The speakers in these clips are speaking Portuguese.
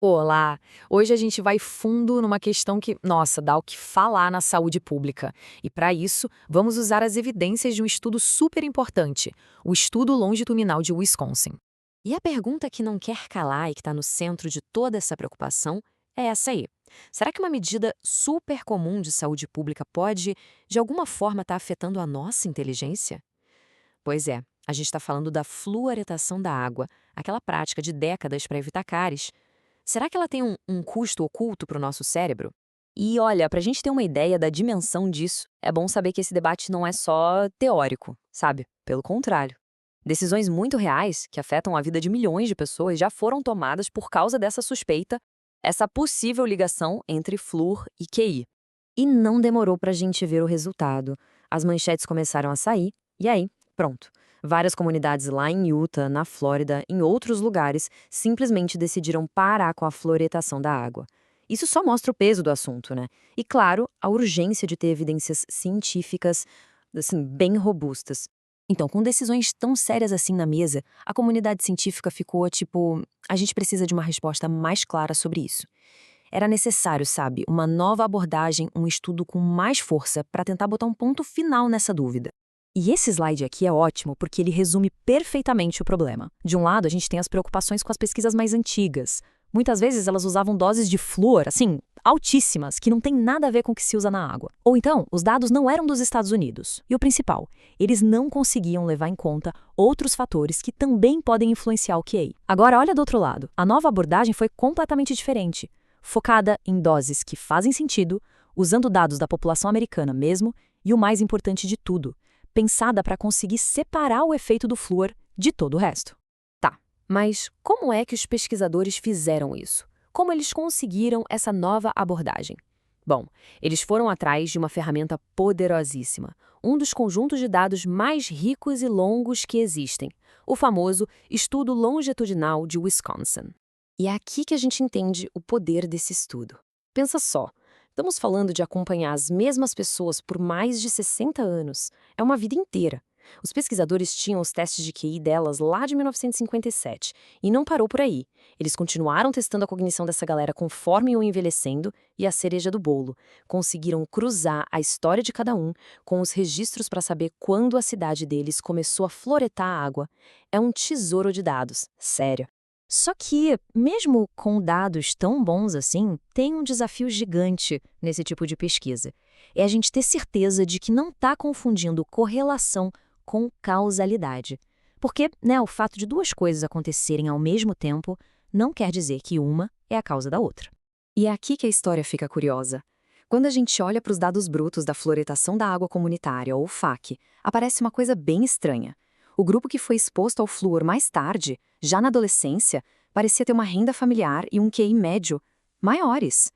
Olá! Hoje a gente vai fundo numa questão que, nossa, dá o que falar na saúde pública. E para isso, vamos usar as evidências de um estudo super importante, o Estudo Longitudinal de Wisconsin. E a pergunta que não quer calar e que está no centro de toda essa preocupação é essa aí. Será que uma medida super comum de saúde pública pode, de alguma forma, estar afetando a nossa inteligência? Pois é, a gente está falando da fluoretação da água, aquela prática de décadas para evitar cáries. Será que ela tem um custo oculto para o nosso cérebro? E olha, para a gente ter uma ideia da dimensão disso, é bom saber que esse debate não é só teórico, sabe? Pelo contrário. Decisões muito reais, que afetam a vida de milhões de pessoas, já foram tomadas por causa dessa suspeita, essa possível ligação entre flúor e QI. E não demorou para a gente ver o resultado. As manchetes começaram a sair, e aí, pronto. Várias comunidades lá em Utah, na Flórida, em outros lugares, simplesmente decidiram parar com a fluoretação da água. Isso só mostra o peso do assunto, né? E, claro, a urgência de ter evidências científicas, assim, bem robustas. Então, com decisões tão sérias assim na mesa, a comunidade científica ficou tipo: a gente precisa de uma resposta mais clara sobre isso. Era necessário, sabe, uma nova abordagem, um estudo com mais força para tentar botar um ponto final nessa dúvida. E esse slide aqui é ótimo porque ele resume perfeitamente o problema. De um lado, a gente tem as preocupações com as pesquisas mais antigas. Muitas vezes elas usavam doses de flúor, assim, altíssimas, que não tem nada a ver com o que se usa na água. Ou então, os dados não eram dos Estados Unidos. E o principal, eles não conseguiam levar em conta outros fatores que também podem influenciar o QI. Agora, olha do outro lado. A nova abordagem foi completamente diferente, focada em doses que fazem sentido, usando dados da população americana mesmo, e o mais importante de tudo, pensada para conseguir separar o efeito do flúor de todo o resto. Tá, mas como é que os pesquisadores fizeram isso? Como eles conseguiram essa nova abordagem? Bom, eles foram atrás de uma ferramenta poderosíssima, um dos conjuntos de dados mais ricos e longos que existem, o famoso Estudo Longitudinal de Wisconsin. E é aqui que a gente entende o poder desse estudo. Pensa só, estamos falando de acompanhar as mesmas pessoas por mais de 60 anos. É uma vida inteira. Os pesquisadores tinham os testes de QI delas lá de 1957 e não parou por aí. Eles continuaram testando a cognição dessa galera conforme iam envelhecendo e a cereja do bolo. Conseguiram cruzar a história de cada um com os registros para saber quando a cidade deles começou a floretar a água. É um tesouro de dados, sério. Só que, mesmo com dados tão bons assim, tem um desafio gigante nesse tipo de pesquisa. É a gente ter certeza de que não está confundindo correlação com causalidade. Porque, né, o fato de duas coisas acontecerem ao mesmo tempo não quer dizer que uma é a causa da outra. E é aqui que a história fica curiosa. Quando a gente olha para os dados brutos da fluoretação da água comunitária, ou FAC, aparece uma coisa bem estranha. O grupo que foi exposto ao flúor mais tarde, já na adolescência, parecia ter uma renda familiar e um QI médio maiores.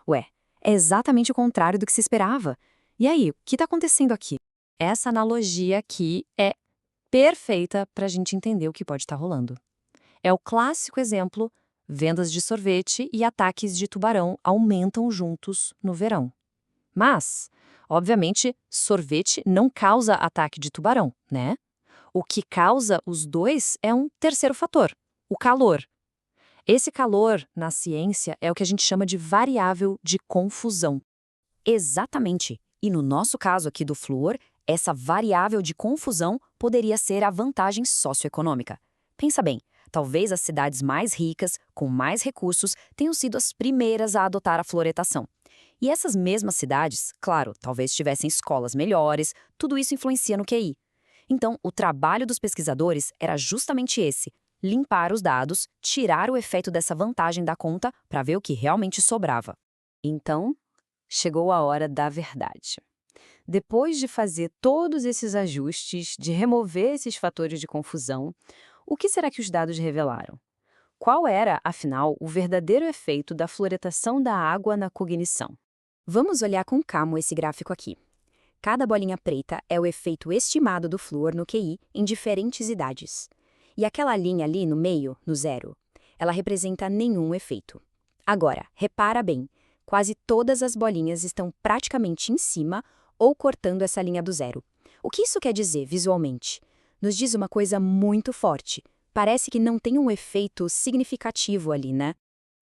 Ué, é exatamente o contrário do que se esperava. E aí, o que está acontecendo aqui? Essa analogia aqui é perfeita para a gente entender o que pode estar rolando. É o clássico exemplo: vendas de sorvete e ataques de tubarão aumentam juntos no verão. Mas, obviamente, sorvete não causa ataque de tubarão, né? O que causa os dois é um terceiro fator, o calor. Esse calor, na ciência, é o que a gente chama de variável de confusão. Exatamente. E no nosso caso aqui do flúor, essa variável de confusão poderia ser a vantagem socioeconômica. Pensa bem, talvez as cidades mais ricas, com mais recursos, tenham sido as primeiras a adotar a fluoretação. E essas mesmas cidades, claro, talvez tivessem escolas melhores, tudo isso influencia no QI. Então, o trabalho dos pesquisadores era justamente esse: limpar os dados, tirar o efeito dessa vantagem da conta para ver o que realmente sobrava. Então, chegou a hora da verdade. Depois de fazer todos esses ajustes, de remover esses fatores de confusão, o que será que os dados revelaram? Qual era, afinal, o verdadeiro efeito da fluoretação da água na cognição? Vamos olhar com calma esse gráfico aqui. Cada bolinha preta é o efeito estimado do flúor no QI em diferentes idades. E aquela linha ali no meio, no zero, ela representa nenhum efeito. Agora, repara bem, quase todas as bolinhas estão praticamente em cima ou cortando essa linha do zero. O que isso quer dizer visualmente? Nos diz uma coisa muito forte. Parece que não tem um efeito significativo ali, né?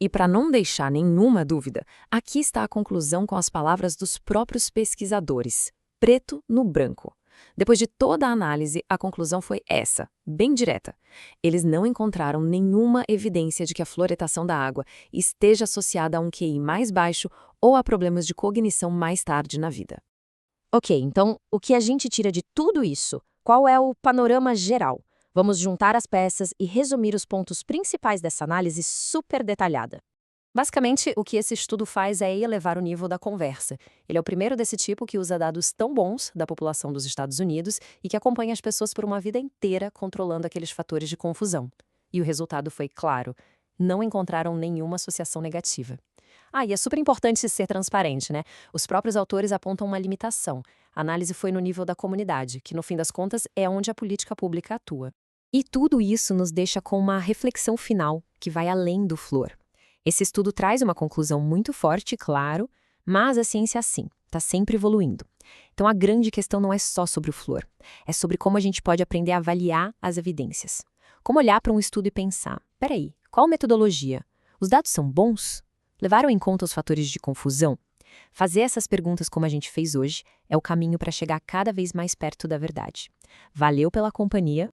E para não deixar nenhuma dúvida, aqui está a conclusão com as palavras dos próprios pesquisadores, preto no branco. Depois de toda a análise, a conclusão foi essa, bem direta. Eles não encontraram nenhuma evidência de que a fluoretação da água esteja associada a um QI mais baixo ou a problemas de cognição mais tarde na vida. Ok, então o que a gente tira de tudo isso? Qual é o panorama geral? Vamos juntar as peças e resumir os pontos principais dessa análise super detalhada. Basicamente, o que esse estudo faz é elevar o nível da conversa. Ele é o primeiro desse tipo que usa dados tão bons da população dos Estados Unidos e que acompanha as pessoas por uma vida inteira controlando aqueles fatores de confusão. E o resultado foi claro: não encontraram nenhuma associação negativa. E é super importante ser transparente, né? Os próprios autores apontam uma limitação. A análise foi no nível da comunidade, que no fim das contas é onde a política pública atua. E tudo isso nos deixa com uma reflexão final que vai além do flúor. Esse estudo traz uma conclusão muito forte, claro, mas a ciência é assim, está sempre evoluindo. Então a grande questão não é só sobre o flúor, é sobre como a gente pode aprender a avaliar as evidências. Como olhar para um estudo e pensar, peraí, qual metodologia? Os dados são bons? Levaram em conta os fatores de confusão? Fazer essas perguntas como a gente fez hoje é o caminho para chegar cada vez mais perto da verdade. Valeu pela companhia